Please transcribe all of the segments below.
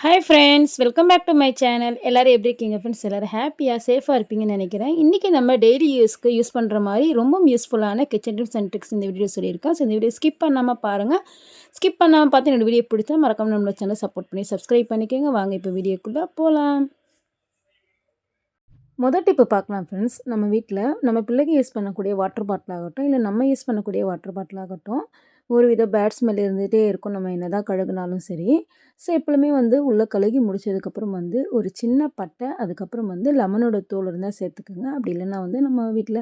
Hi friends, welcome back to my channel. எல்லாரும் எப்படி இருக்கீங்க ஃப்ரெண்ட்ஸ்? எல்லாரும் ஹாப்பியாக சேஃபாக இருப்பீங்கன்னு நினைக்கிறேன். இன்றைக்கி நம்ம டெய்லி யூஸ்க்கு யூஸ் பண்ணுற மாதிரி ரொம்ப யூஸ்ஃபுல்லான கிச்சன் டிப்ஸ் அண்ட் ட்ரிக்ஸ் இந்த வீடியோ சொல்லியிருக்கேன். ஸோ இந்த வீடியோ ஸ்கிப் பண்ணாமல் பாருங்கள். ஸ்கிப் பண்ணாமல் பார்த்து என்னோடய வீடியோ பிடிச்சா மறக்காம நம்மளோட சேனல் சப்போர்ட் பண்ணி சப்ஸ்கிரைப் பண்ணிக்கோங்க. வாங்க இப்போ வீடியோக்குள்ளே போகலாம். மொதல் டிப்பு பார்க்கலாம் ஃப்ரெண்ட்ஸ். நம்ம வீட்டில் நம்ம பிள்ளைக்கு யூஸ் பண்ணக்கூடிய வாட்டர் பாட்டில் ஆகட்டும், இல்லை நம்ம யூஸ் பண்ணக்கூடிய வாட்டர் பாட்டில் ஆகட்டும், ஒரு வித பேட் ஸ்மெல் இருந்துகிட்டே இருக்கும். நம்ம என்ன தான் கழுகுனாலும் சரி. ஸோ எப்பவுமே உள்ளே கழுகி முடிச்சதுக்கப்புறம் ஒரு சின்ன பட்டை, அதுக்கப்புறம் லெமனோட தோல் இருந்தால் சேர்த்துக்குங்க. அப்படி இல்லைன்னா நம்ம வீட்டில்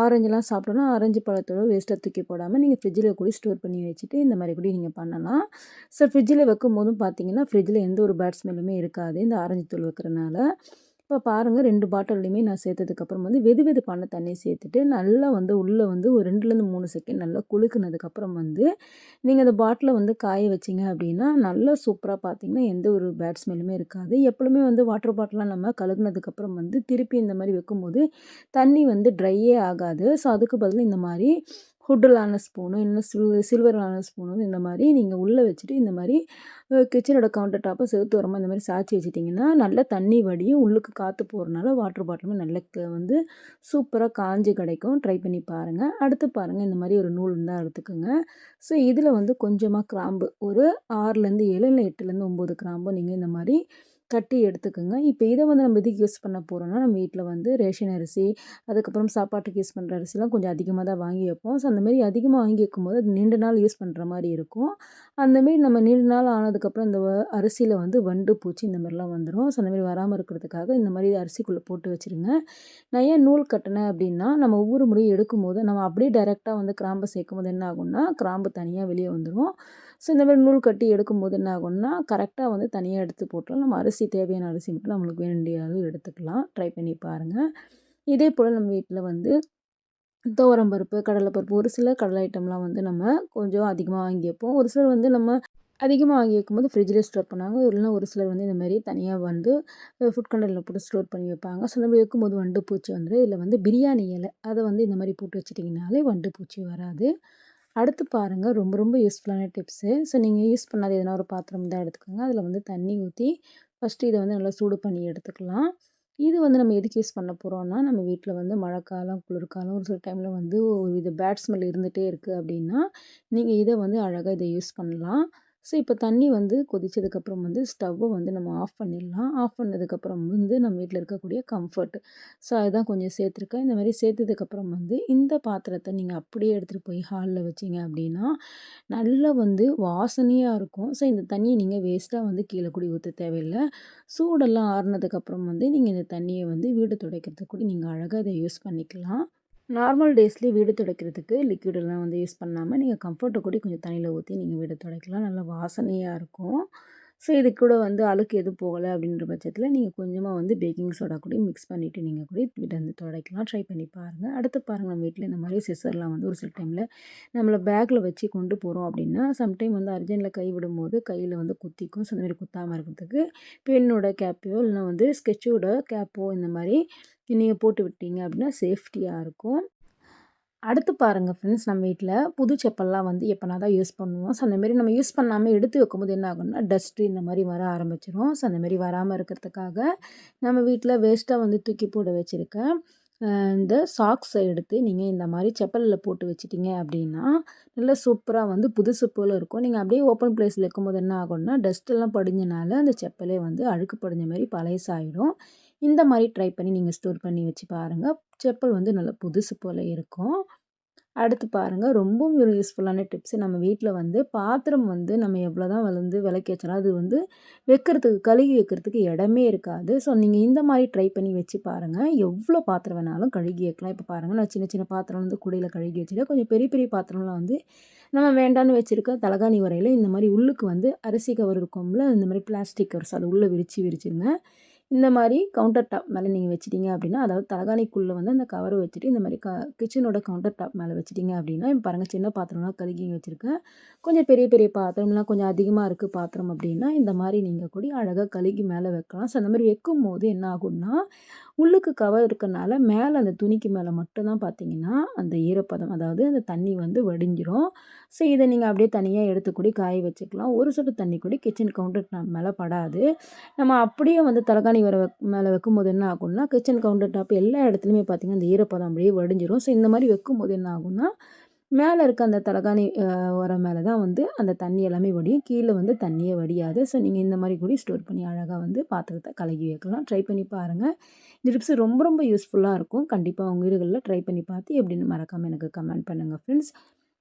ஆரஞ்சுலாம் சாப்பிட்டோன்னா ஆரஞ்சு பழத்தோட வேஸ்ட்டாக தூக்கி போடாமல் நீங்கள் ஃப்ரிட்ஜில் கூட ஸ்டோர் பண்ணி வச்சுட்டு இந்த மாதிரி கூட நீங்கள் பண்ணலாம். ஸோ ஃப்ரிட்ஜில் வைக்கும் போதும் பார்த்தீங்கன்னா ஃப்ரிட்ஜில் எந்த ஒரு பேட் ஸ்மெல்லுமே இருக்காது இந்த ஆரஞ்சு தோல் வைக்கிறனால. இப்போ பாருங்கள் 2 பாட்டில்லையுமே நான் சேர்த்ததுக்கப்புறம் வெது வெதுப்பான தண்ணி சேர்த்துட்டு நல்லா உள்ளே ஒரு 2லேருந்து 3 செகண்ட் நல்லா குலுக்குனதுக்கப்புறம் நீங்கள் அந்த பாட்டிலை காய வச்சிங்க அப்படின்னா நல்லா சூப்பராக பார்த்தீங்கன்னா எந்த ஒரு பேட் ஸ்மெல்லுமே இருக்காது. எப்பவுமே வாட்டர் பாட்டிலாம் நம்ம கழுகுனதுக்கப்புறம் திருப்பி இந்த மாதிரி வைக்கும்போது தண்ணி ட்ரையே ஆகாது. ஸோ அதுக்கு பதில் இந்த மாதிரி ஹுட்டிலான ஸ்பூனு இல்லைன்னா சில்வரான ஸ்பூனு இந்த மாதிரி நீங்கள் உள்ளே வச்சுட்டு இந்த மாதிரி கிச்சனோட கவுண்டர் டாப்பை செவுத்து ஓரமாக இந்த மாதிரி சாய்ச்சி வச்சிட்டிங்கன்னா நல்லா தண்ணி வடியும். உள்ளுக்கு காற்று போகிறனால வாட்டர் பாட்டிலுமே நல்ல சூப்பராக காஞ்சி கிடைக்கும். ட்ரை பண்ணி பாருங்கள். அடுத்து பாருங்கள், இந்த மாதிரி ஒரு நூல் இருந்தால் எடுத்துக்கோங்க. ஸோ இதில் கொஞ்சமாக கிராம்பு ஒரு 6லேருந்து 7 இல்லை 8லேருந்து 9 கிராம்பு நீங்கள் இந்த மாதிரி கட்டி எடுத்துக்கோங்க. இப்போ இதை நம்ம எதுக்கு யூஸ் பண்ண போகிறோன்னா, நம்ம வீட்டில் ரேஷன் அரிசி, அதுக்கப்புறம் சாப்பாட்டுக்கு யூஸ் பண்ணுற அரிசிலாம் கொஞ்சம் அதிகமாக தான் வாங்கி வைப்போம். ஸோ அந்தமாரி அதிகமாக வாங்கி வைக்கும்போது அது நீண்ட நாள் யூஸ் பண்ணுற மாதிரி இருக்கும். அந்தமாரி நம்ம நீண்ட நாள் ஆனதுக்கப்புறம் இந்த அரிசியில் வண்டு பூச்சி இந்த மாதிரிலாம் வந்துடும். ஸோ அந்தமாரி வராமல் இருக்கிறதுக்காக இந்த மாதிரி அரிசிக்குள்ளே போட்டு வச்சுருங்க. நான் ஏன் நூல் கட்டினேன் அப்படின்னா, நம்ம ஒவ்வொரு முறையும் எடுக்கும்போது நம்ம அப்படியே டைரெக்டாக கிராம்பை சேர்க்கும்போது என்ன ஆகும்னா கிராம்பு தனியாக வெளியே வந்துடும். ஸோ இந்த மாதிரி நூல் கட்டி எடுக்கும்போது என்ன ஆகும்னா கரெக்டாக தனியாக எடுத்து போட்டோம். நம்ம அரிசி தேவையான அரிசி மட்டும் நம்மளுக்கு வேண்டிய அளவு எடுத்துக்கலாம். ட்ரை பண்ணி பாருங்கள். இதே போல் நம்ம வீட்டில் துவரம் பருப்பு, கடலைப்பருப்பு, ஒரு சில கடலை ஐட்டம்லாம் நம்ம கொஞ்சம் அதிகமாக வாங்கி வைப்போம். ஒரு சிலர் நம்ம அதிகமாக வாங்கி வைக்கும்போது ஃப்ரிட்ஜில் ஸ்டோர் பண்ணுவாங்க. இல்லைனா ஒரு சிலர் இந்த மாதிரி தனியாக ஃபுட் கண்டெய்னரில் போட்டு ஸ்டோர் பண்ணி வைப்பாங்க. ஸோ இந்த மாதிரி வைக்கும்போது வண்டு பூச்சி வந்துடும். இதில் பிரியாணி இலை அதை இந்த மாதிரி போட்டு வச்சிட்டிங்கனாலே வண்டு பூச்சி வராது. அடுத்து பாருங்கள், ரொம்ப ரொம்ப யூஸ்ஃபுல்லான டிப்ஸு. ஸோ நீங்கள் யூஸ் பண்ணாத எதனா ஒரு பாத்திரம் தான் எடுத்துக்கோங்க. அதில் தண்ணி ஊற்றி ஃபஸ்ட்டு இதை நல்லா சூடு பண்ணி எடுத்துக்கலாம். இது நம்ம எதுக்கு யூஸ் பண்ண போகிறோம்னா, நம்ம வீட்டில் மழைக்காலம், குளிர்காலம் ஒரு சில டைமில் ஒரு இது பேட் ஸ்மெல் இருந்துகிட்டே இருக்குது அப்படின்னா, நீங்கள் இதை அழகாக இதை யூஸ் பண்ணலாம். ஸோ இப்போ தண்ணி கொதிச்சதுக்கப்புறம் ஸ்டவ்வை நம்ம ஆஃப் பண்ணிடலாம். ஆஃப் பண்ணதுக்கப்புறம் நம்ம வீட்டில் இருக்கக்கூடிய கம்ஃபர்ட், ஸோ அதுதான் கொஞ்சம் சேர்த்துருக்கேன். இந்த மாதிரி சேர்த்ததுக்கப்புறம் இந்த பாத்திரத்தை நீங்கள் அப்படியே எடுத்துகிட்டு போய் ஹாலில் வச்சிங்க அப்படின்னா நல்லா வாசனையாக இருக்கும். ஸோ இந்த தண்ணியை நீங்கள் வேஸ்ட்டாக கீழே கூட ஊற்ற தேவையில்லை. சூடெல்லாம் ஆறுனதுக்கப்புறம் நீங்கள் இந்த தண்ணியை வீடு துடைக்கிறதுக்கு கூட நீங்கள் அழகாக இதை யூஸ் பண்ணிக்கலாம். நார்மல் டேஸ்லேயே வீடு துடைக்கிறதுக்கு லிக்விடெல்லாம் யூஸ் பண்ணாமல் நீங்கள் கம்ஃபர்ட்டை கூட கொஞ்சம் தண்ணியில் ஊற்றி நீங்கள் வீடு துடைக்கலாம். நல்லா வாசனையாக இருக்கும். ஸோ இது கூட அழுக்கு எதுவும் போகலை அப்படின்ற பட்சத்தில் நீங்கள் கொஞ்சமாக பேக்கிங் சோடா கூட மிக்ஸ் பண்ணிவிட்டு நீங்கள் கூட வீட்டை துடைக்கலாம். ட்ரை பண்ணி பாருங்கள். அடுத்து பாருங்கள், நம்ம வீட்டில் இந்த மாதிரி சிசர்லாம் ஒரு சில டைமில் நம்மளை பேக்கில் வச்சு கொண்டு போகிறோம் அப்படின்னா சம்டைம் அர்ஜென்ட்டில் கை விடும்போது கையில் குத்திக்கும். ஸோ இந்த மாதிரி குத்தாமல் இருக்கிறதுக்கு பென்னோட கேப்பையோ இல்லைனா ஸ்கெட்சோட கேப்போ இந்த மாதிரி நீங்கள் போட்டு விட்டீங்க அப்படின்னா சேஃப்டியாக இருக்கும். அடுத்து பாருங்கள் ஃப்ரெண்ட்ஸ், நம்ம வீட்டில் புது செப்பல்லாம் எப்போனா தான் யூஸ் பண்ணுவோம். ஸோ அந்தமாரி நம்ம யூஸ் பண்ணாமல் எடுத்து வைக்கும்போது என்ன ஆகும்னா டஸ்ட்டு இந்த மாதிரி வர ஆரம்பிச்சிடும். ஸோ அந்தமாரி வராமல் இருக்கிறதுக்காக நம்ம வீட்டில் வேஸ்ட்டாக தூக்கி போட வச்சுருக்கேன் இந்த சாக்ஸை எடுத்து நீங்கள் இந்த மாதிரி செப்பலில் போட்டு வச்சிட்டிங்க அப்படின்னா நல்லா சூப்பராக புதுசு போல் இருக்கும். நீங்கள் அப்படியே ஓப்பன் ப்ளேஸில் இருக்கும்போது என்ன ஆகும்னா டஸ்ட்டெல்லாம் படிஞ்சனால அந்த செப்பலே அழுக்கு படிஞ்ச மாதிரி பழசாயிடும். இந்த மாதிரி ட்ரை பண்ணி நீங்கள் ஸ்டோர் பண்ணி வச்சு பாருங்கள். செப்பல் நல்லா புதுசு போல் இருக்கும். அடுத்து பாருங்கள், ரொம்பவும் ஒரு யூஸ்ஃபுல்லான டிப்ஸு. நம்ம வீட்டில் பாத்திரம் நம்ம எவ்வளோ தான் விளக்கி வச்சாலும் அது வைக்கிறதுக்கு கழுகி வைக்கிறதுக்கு இடமே இருக்காது. ஸோ நீங்கள் இந்த மாதிரி ட்ரை பண்ணி வச்சு பாருங்கள். எவ்வளோ பாத்திரம் வேணாலும் கழுகி வைக்கலாம். இப்போ பாருங்கள், நான் சின்ன சின்ன பாத்திரம் கூடையில் கழுகி வச்சுருக்கேன். கொஞ்சம் பெரிய பெரிய பாத்திரம்லாம் நம்ம வேண்டான்னு வச்சுருக்க தலகாணி வரையில் இந்த மாதிரி உள்ளுக்கு அரிசி கவர் இருக்கும்ல, இந்த மாதிரி பிளாஸ்டிக் கவர்ஸ் அதை உள்ளே விரிச்சிருங்க. இந்த மாதிரி கவுண்டர் டாப் மேலே நீங்கள் வச்சிட்டிங்க அப்படின்னா, அதாவது தலகாணிக்குள்ளே அந்த கவரை வச்சுட்டு இந்த மாதிரி கிச்சனோட கவுண்டர் டாப் மேலே வச்சிட்டிங்க அப்படின்னா, இப்போ பாருங்கள் சின்ன பாத்திரம்லாம் கழுகி வச்சுருக்கேன். கொஞ்சம் பெரிய பெரிய பாத்திரம்லாம் கொஞ்சம் அதிகமாக இருக்குது பாத்திரம் அப்படின்னா இந்த மாதிரி நீங்கள் கூட அழகாக கழுகி மேலே வைக்கலாம். ஸோ அந்த மாதிரி வைக்கும்போது என்ன ஆகும்னா உள்ளுக்கு கவர் இருக்கனால மேலே அந்த துணிக்கு மேலே மட்டும்தான் பார்த்தீங்கன்னா அந்த ஈரப்பதம், அதாவது அந்த தண்ணி வடிஞ்சிரும். ஸோ இதை நீங்கள் அப்படியே தனியாக எடுத்து கூடி காய வச்சுக்கலாம். ஒரு சொட்டு தண்ணி கூடி கிச்சன் கவுண்டர் டாப் மேலே படாது. நம்ம அப்படியே வந்து தலகாணி மேலே வைக்கும்போது என்ன ஆகும்னா, கிச்சன் கவுண்டர் டாப் எல்லா இடத்துலையுமே பார்த்திங்கன்னா அந்த ஈரப்பதம் அப்படியே வடிஞ்சிரும். ஸோ இந்த மாதிரி வைக்கும்போது என்ன ஆகும்னா, மேலே இருக்க அந்த தலகாணி உரம் மேலே தான் வந்து அந்த தண்ணி எல்லாமே வடியும். கீழே வந்து தண்ணியே வடியாது. ஸோ நீங்கள் இந்த மாதிரி கூட ஸ்டோர் பண்ணி அழகாக வந்து பாத்திரத்தை கழுகி வைக்கலாம். ட்ரை பண்ணி பாருங்கள். இந்த டிப்ஸ் ரொம்ப ரொம்ப யூஸ்ஃபுல்லாக இருக்கும். கண்டிப்பாக உங்கள் வீடுகளில் ட்ரை பண்ணி பார்த்து எப்படின்னு மறக்காமல் எனக்கு கமெண்ட் பண்ணுங்கள் ஃப்ரெண்ட்ஸ்.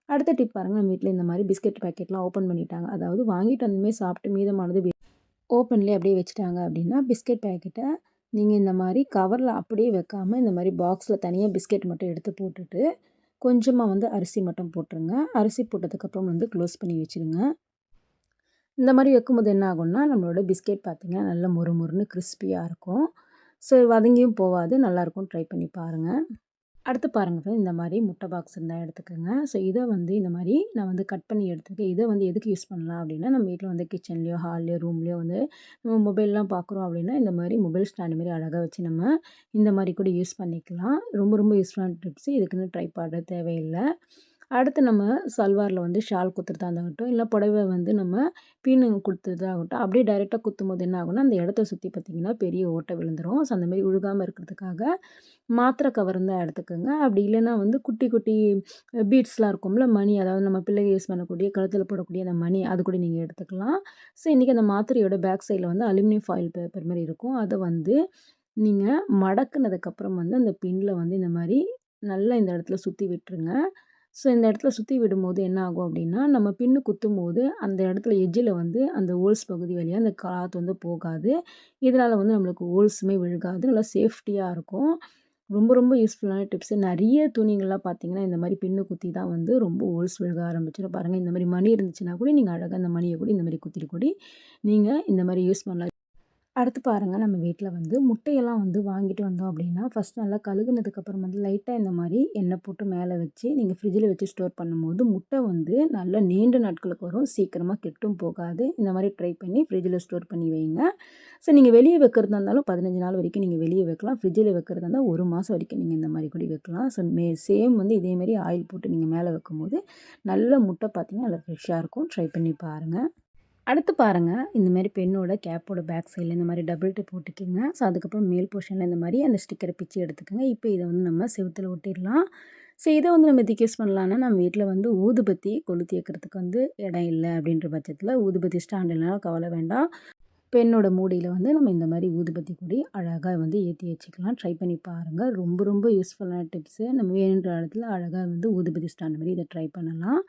அடுத்த டிப் பாருங்கள். நம்ம வீட்டில் இந்த மாதிரி பிஸ்கெட் பேக்கெட்லாம் ஓப்பன் பண்ணிட்டாங்க. அதாவது வாங்கிட்டு வந்தமே சாப்பிட்டு மீதமானது ஓப்பன்லேயே அப்படியே வச்சுட்டாங்க அப்படின்னா, பிஸ்கெட் பேக்கெட்டை நீங்கள் இந்த மாதிரி கவரில் அப்படியே வைக்காமல் இந்த மாதிரி பாக்ஸில் தனியாக பிஸ்கெட் மட்டும் எடுத்து போட்டுட்டு கொஞ்சமாக வந்து அரிசி மட்டும் போட்டுருங்க. அரிசி போட்டதுக்கப்புறம் வந்து க்ளோஸ் பண்ணி வச்சுருங்க. இந்த மாதிரி வைக்கும்போது என்ன ஆகும்னா, நம்மளோட பிஸ்கெட் பார்த்திங்கன்னா நல்லா மொறுமொறுன்னு கிறிஸ்பியாக இருக்கும். ஸோ வதங்கியும் போகாது, நல்லாயிருக்கும். ட்ரை பண்ணி பாருங்கள். அடுத்து பாருங்கள், இந்த மாதிரி முட்டை பாக்ஸ் இருந்தால் எடுத்துக்கோங்க. ஸோ இதை வந்து இந்த மாதிரி நான் வந்து கட் பண்ணி எடுத்துக்கேன். இதை வந்து எதுக்கு யூஸ் பண்ணலாம் அப்படின்னா, நம்ம வீட்டில் வந்து கிச்சன்லேயோ ஹால்லையோ ரூம்லேயோ வந்து நம்ம மொபைல்லாம் பார்க்குறோம் அப்படின்னா, இந்த மாதிரி மொபைல் ஸ்டாண்டு மாதிரி அழகாக வச்சு நம்ம இந்த மாதிரி கூட யூஸ் பண்ணிக்கலாம். ரொம்ப ரொம்ப யூஸ்ஃபுல்லான டிப்ஸு. இதுக்குன்னு ட்ரைபாடு தேவையில்லை. அடுத்து நம்ம சல்வாரில் வந்து ஷால் குத்துறதா இருந்தாகட்டும், இல்லை புடவை வந்து நம்ம பின்னு குத்துறதாகட்டும், அப்படியே டைரெக்டாக குத்தும்போது என்ன ஆகும்னா, அந்த இடத்த சுற்றி பார்த்திங்கன்னா பெரிய ஓட்டை விழுந்துரும். ஸோ அந்த மாதிரி விழுகாமல் இருக்கிறதுக்காக மாத்திரை கவர் இருந்தால் எடுத்துக்கோங்க. அப்படி இல்லைன்னா வந்து குட்டி குட்டி பீட்ஸ்லாம் இருக்கும்ல, மணி, அதாவது நம்ம பிள்ளைங்க யூஸ் பண்ணக்கூடிய கழுத்தில் போடக்கூடிய அந்த மணி, அது கூட நீங்கள் எடுத்துக்கலாம். ஸோ இன்றைக்கி அந்த மாத்திரையோட பேக் சைடில் வந்து அலுமினியம் ஃபாயில் பேப்பர் மாதிரி இருக்கும். அதை வந்து நீங்கள் மடக்குனதுக்கப்புறம் வந்து அந்த பின்னில் வந்து இந்த மாதிரி நல்லா இந்த இடத்துல சுற்றி விட்டுருங்க. ஸோ இந்த இடத்துல சுற்றி விடும்போது என்ன ஆகும் அப்படின்னா, நம்ம பின்னு குத்தும்போது அந்த இடத்துல எட்ஜில் வந்து அந்த ஹோல்ஸ் பகுதி வழியாக அந்த காற்று வந்து போகாது. இதனால் வந்து நம்மளுக்கு ஹோல்ஸுமே விழுகாது. நல்லா சேஃப்டியாக இருக்கும். ரொம்ப ரொம்ப யூஸ்ஃபுல்லான டிப்ஸு. நிறைய துணிங்கள்லாம் பார்த்தீங்கன்னா, இந்த மாதிரி பின்னு குத்தி தான் வந்து ரொம்ப ஹோல்ஸ் விழுக ஆரம்பிச்சிடும். பாருங்கள், இந்த மாதிரி மணி இருந்துச்சுன்னா கூட நீங்கள் அழகாக அந்த மணியை கூட இந்த மாதிரி குத்திட்டு கூட நீங்கள் இந்த மாதிரி யூஸ் பண்ணலாம். அடுத்து பாருங்கள், நம்ம வீட்டில் வந்து முட்டையெல்லாம் வந்து வாங்கிட்டு வந்தோம் அப்படின்னா, ஃபஸ்ட் நல்லா கழுகுனதுக்கப்புறம் வந்து லைட்டாக இந்த மாதிரி எண்ணெய் போட்டு மேலே வச்சு நீங்கள் ஃப்ரிட்ஜில் வச்சு ஸ்டோர் பண்ணும்போது முட்டை வந்து நல்லா நீண்ட நாட்களுக்கு வரும். சீக்கிரமாக கெட்டும் போகாது. இந்த மாதிரி ட்ரை பண்ணி ஃப்ரிட்ஜில் ஸ்டோர் பண்ணி வைங்க. ஸோ நீங்கள் வெளியே வைக்கிறதா இருந்தாலும் 15 நாள் வரைக்கும் நீங்கள் வெளியே வைக்கலாம். ஃப்ரிட்ஜில் வைக்கிறதா இருந்தால் 1 மாதம் வரைக்கும் நீங்கள் இந்த மாதிரி கூட வைக்கலாம். ஸோ சேம் வந்து இதேமாரி ஆயில் போட்டு நீங்கள் மேலே வைக்கும்போது நல்ல முட்டை பார்த்திங்கன்னா நல்லா ஃப்ரெஷ்ஷாக இருக்கும். ட்ரை பண்ணி பாருங்கள். அடுத்து பாருங்கள், இந்தமாரி பென்னோட கேப்போட பேக் சைடில் இந்த மாதிரி டபுள் டிப் போட்டுக்கிங்க. ஸோ அதுக்கப்புறம் மேல் போர்ஷனில் இந்த மாதிரி அந்த ஸ்டிக்கரை பிச்சு எடுத்துக்கோங்க. இப்போ இதை வந்து நம்ம செவுத்தில் ஒட்டிடலாம். ஸோ இதை வந்து நம்ம எதுக்கு யூஸ் பண்ணலான்னா, நம்ம வீட்டில் வந்து ஊதுபத்தி கொளுத்தி வைக்கிறதுக்கு வந்து இடம் இல்லை அப்படின்ற பட்சத்தில் ஊதுபத்தி ஸ்டாண்ட் இல்லைனாலும் கவலை வேண்டாம். பென்னோட மூடியில் வந்து நம்ம இந்த மாதிரி ஊதுபத்தி கொடி அழகாக வந்து ஏற்றி வச்சுக்கலாம். ட்ரை பண்ணி பாருங்கள். ரொம்ப ரொம்ப யூஸ்ஃபுல்லான டிப்ஸு. நம்ம வேணுன்ற இடத்துல அழகாக வந்து ஊதுபத்தி ஸ்டாண்ட் மாதிரி இதை ட்ரை பண்ணலாம்.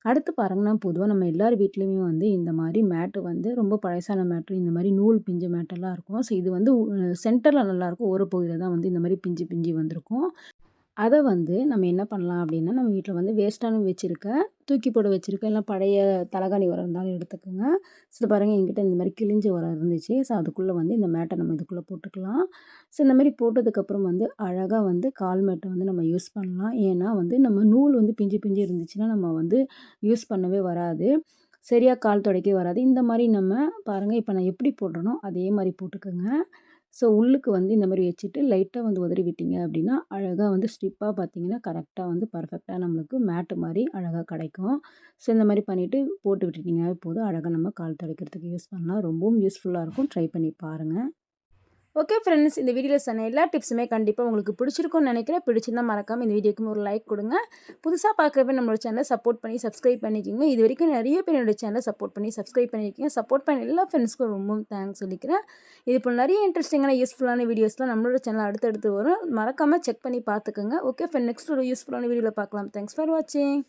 அடுத்து பாருங்கன்னா, பொதுவாக நம்ம எல்லார் வீட்லேயுமே வந்து இந்த மாதிரி மேட்டு வந்து ரொம்ப பழசான மேட்டு, இந்த மாதிரி நூல் பிஞ்ச மேட்டெல்லாம் இருக்கும். ஸோ இது வந்து சென்டரில் நல்லாயிருக்கும். ஓர பகுதியில் தான் வந்து இந்த மாதிரி பிஞ்சு பிஞ்சு வந்திருக்கும். அதை வந்து நம்ம என்ன பண்ணலாம் அப்படின்னா, நம்ம வீட்டில் வந்து வேஸ்ட்டான வச்சுருக்க, தூக்கி போட வச்சுருக்க, இல்லை பழைய தலகாணி உரம் இருந்தாலும் எடுத்துக்கோங்க. ஸோ பாருங்கள், என்கிட்ட இந்த மாதிரி கிழிஞ்ச உரம் இருந்துச்சு. ஸோ அதுக்குள்ளே வந்து இந்த மேட்டை நம்ம இதுக்குள்ளே போட்டுக்கலாம். ஸோ இந்த மாதிரி போட்டதுக்கப்புறம் வந்து அழகாக வந்து கால் மேட்டை வந்து நம்ம யூஸ் பண்ணலாம். ஏன்னா வந்து நம்ம நூல் வந்து பிஞ்சு பிஞ்சு இருந்துச்சுன்னா நம்ம வந்து யூஸ் பண்ணவே வராது. சரியாக கால் துடைக்க வராது. இந்த மாதிரி நம்ம பாருங்கள், இப்போ நான் எப்படி போடுறேனோ அதே மாதிரி போட்டுக்கோங்க. ஸோ உள்ளுக்கு வந்து இந்த மாதிரி வச்சுட்டு லைட்டாக வந்து உதறி விட்டீங்க அப்படின்னா அழகாக வந்து ஸ்டிப்பாக பார்த்தீங்கன்னா கரெக்டாக வந்து பர்ஃபெக்டாக நம்மளுக்கு மேட்டு மாதிரி அழகாக கிடைக்கும். ஸோ இந்த மாதிரி பண்ணிவிட்டு போட்டு விட்டுட்டிங்கனாவே போதும். அழகாக நம்ம கால் துடைக்கிறதுக்கு யூஸ் பண்ணலாம். ரொம்பவும் யூஸ்ஃபுல்லாக இருக்கும். ட்ரை பண்ணி பாருங்கள். ஓகே ஃப்ரெண்ட்ஸ், இந்த வீடியோவில் சொன்ன எல்லா டிப்ஸுமே கண்டிப்பாக உங்களுக்கு பிடிச்சிருக்கும்னு நினைக்கிறேன். பிடிச்சிருந்தால் மறக்காமல் இந்த வீடியோக்கு ஒரு லைக் கொடுங்க. புதுசாக பார்க்குறப்ப நம்மளோட சேனலை சப்போர்ட் பண்ணி சப்ஸ்கிரைப் பண்ணிக்கிங்க. இது வரைக்கும் நிறைய பேர் என்னோட சேனலை சப்போர்ட் பண்ணி சப்ஸ்கிரைப் பண்ணியிருக்கீங்க. சப்போர்ட் பண்ண எல்லா ஃப்ரெண்ட்ஸ்க்கும் ரொம்ப தேங்க்ஸ் சொல்லிக்கிறேன். இது போல் நிறைய இன்ட்ரெஸ்டிங்கான யூஸ்ஃபுல்லான வீடியோஸ்லாம் நம்மளோட சேனல் அடுத்தடுத்து வரும். மறக்காமல் செக் பண்ணி பார்த்துக்கோங்க. ஓகே ஃப்ரெண்ட், நெக்ஸ்ட் ஒரு யூஸ்ஃபுல்லான வீடியோவில் பார்க்கலாம். தேங்க்ஸ் ஃபார் வாட்சிங்.